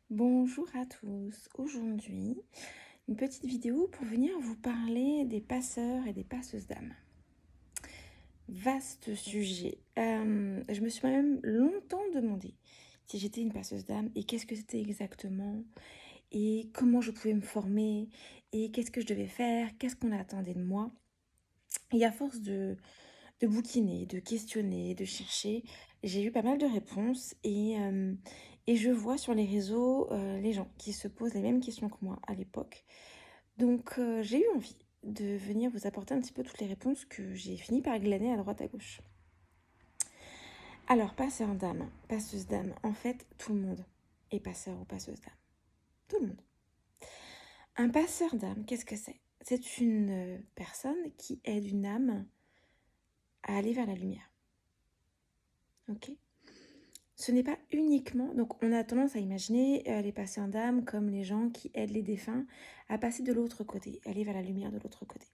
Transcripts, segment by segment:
Bonjour à tous. Aujourd'hui, une petite vidéo pour venir vous parler des passeurs et des passeuses d'âme. Vaste sujet. Je me suis même longtemps demandé si j'étais une passeuse d'âme et qu'est-ce que c'était exactement et comment je pouvais me former et qu'est-ce que je devais faire, qu'est-ce qu'on attendait de moi. Et à force de bouquiner, de questionner, de chercher, j'ai eu pas mal de réponses et je vois sur les réseaux les gens qui se posent les mêmes questions que moi à l'époque. Donc j'ai eu envie de venir vous apporter un petit peu toutes les réponses que j'ai fini par glaner à droite à gauche. Alors, passeur d'âme, passeuse d'âme, en fait, tout le monde est passeur ou passeuse d'âme. Tout le monde. Un passeur d'âme, qu'est-ce que c'est? C'est une personne qui aide une âme à aller vers la lumière. Ok? Ce n'est pas uniquement, donc on a tendance à imaginer les passeurs d'âme comme les gens qui aident les défunts à passer de l'autre côté, aller vers la lumière de l'autre côté.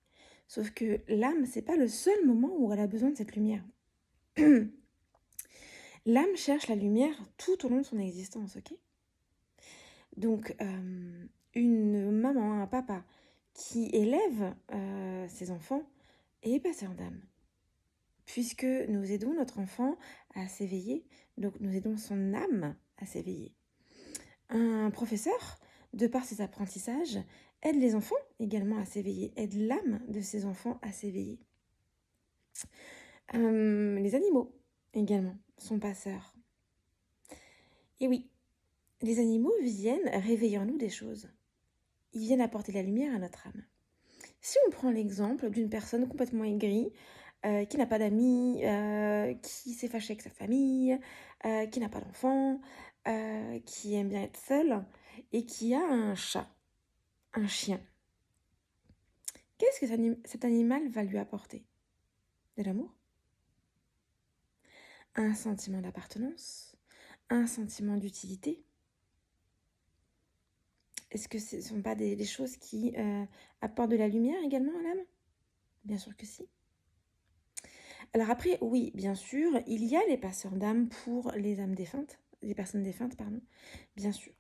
Sauf que l'âme, c'est pas le seul moment où elle a besoin de cette lumière. L'âme cherche la lumière tout au long de son existence, ok? Donc, une maman, un papa qui élève ses enfants est passeur d'âme. Puisque nous aidons notre enfant à s'éveiller, donc nous aidons son âme à s'éveiller. Un professeur, de par ses apprentissages, aide les enfants également à s'éveiller, aide l'âme de ses enfants à s'éveiller. Les animaux également sont passeurs. Et oui, les animaux viennent réveiller en nous des choses. Ils viennent apporter la lumière à notre âme. Si on prend l'exemple d'une personne complètement aigrie, qui n'a pas d'amis, qui s'est fâchée avec sa famille, qui n'a pas d'enfant, qui aime bien être seule et qui a un chat, un chien, qu'est-ce que cet animal va lui apporter? De l'amour? Un sentiment d'appartenance? Un sentiment d'utilité? Est-ce que ce ne sont pas des choses qui apportent de la lumière également à l'âme? Bien sûr que si. Alors après, oui, bien sûr, il y a les passeurs d'âme pour les âmes défuntes, les personnes défuntes, pardon, bien sûr.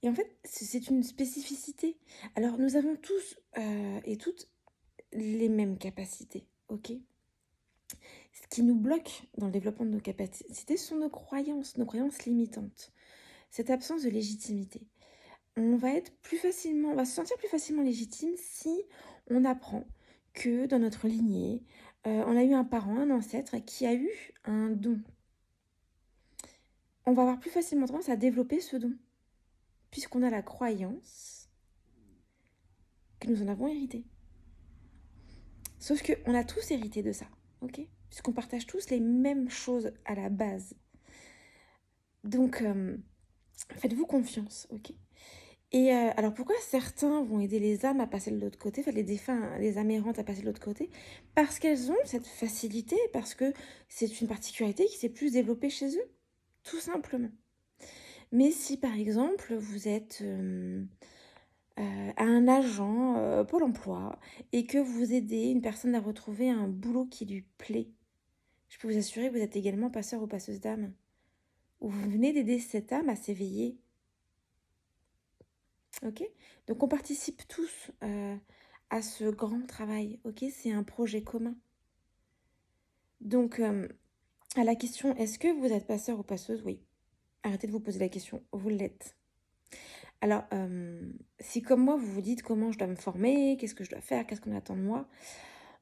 Et en fait, c'est une spécificité. Alors, nous avons tous et toutes les mêmes capacités, ok? Ce qui nous bloque dans le développement de nos capacités, ce sont nos croyances limitantes, cette absence de légitimité. On va on va se sentir plus facilement légitime si on apprend que dans notre lignée, on a eu un parent, un ancêtre qui a eu un don. On va avoir plus facilement tendance à développer ce don, puisqu'on a la croyance que nous en avons hérité. Sauf qu'on a tous hérité de ça, ok? Puisqu'on partage tous les mêmes choses à la base. Donc, faites-vous confiance, ok? Et alors pourquoi certains vont aider les âmes à passer de l'autre côté, enfin les défunts, les âmes errantes à passer de l'autre côté? Parce qu'elles ont cette facilité, parce que c'est une particularité qui s'est plus développée chez eux, tout simplement. Mais si par exemple vous êtes un agent Pôle emploi et que vous aidez une personne à retrouver un boulot qui lui plaît, je peux vous assurer que vous êtes également passeur ou passeuse d'âme. Ou vous venez d'aider cette âme à s'éveiller. Ok? Donc on participe tous à ce grand travail. Ok? C'est un projet commun. Donc à la question, est-ce que vous êtes passeur ou passeuse? Oui. Arrêtez de vous poser la question. Vous l'êtes. Alors, si comme moi, vous vous dites comment je dois me former, qu'est-ce que je dois faire, qu'est-ce qu'on attend de moi,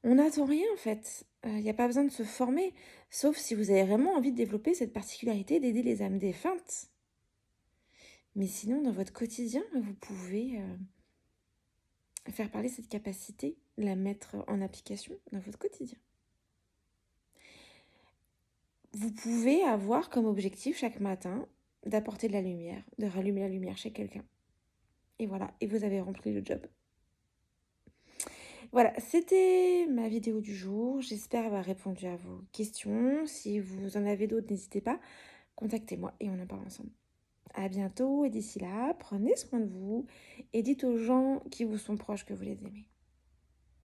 on n'attend rien en fait. Il n'y a pas besoin de se former, sauf si vous avez vraiment envie de développer cette particularité d'aider les âmes défuntes. Mais sinon, dans votre quotidien, vous pouvez faire parler cette capacité, la mettre en application dans votre quotidien. Vous pouvez avoir comme objectif chaque matin d'apporter de la lumière, de rallumer la lumière chez quelqu'un. Et voilà, et vous avez rempli le job. Voilà, c'était ma vidéo du jour. J'espère avoir répondu à vos questions. Si vous en avez d'autres, n'hésitez pas. Contactez-moi et on en parle ensemble. À bientôt et d'ici là, prenez soin de vous et dites aux gens qui vous sont proches que vous les aimez.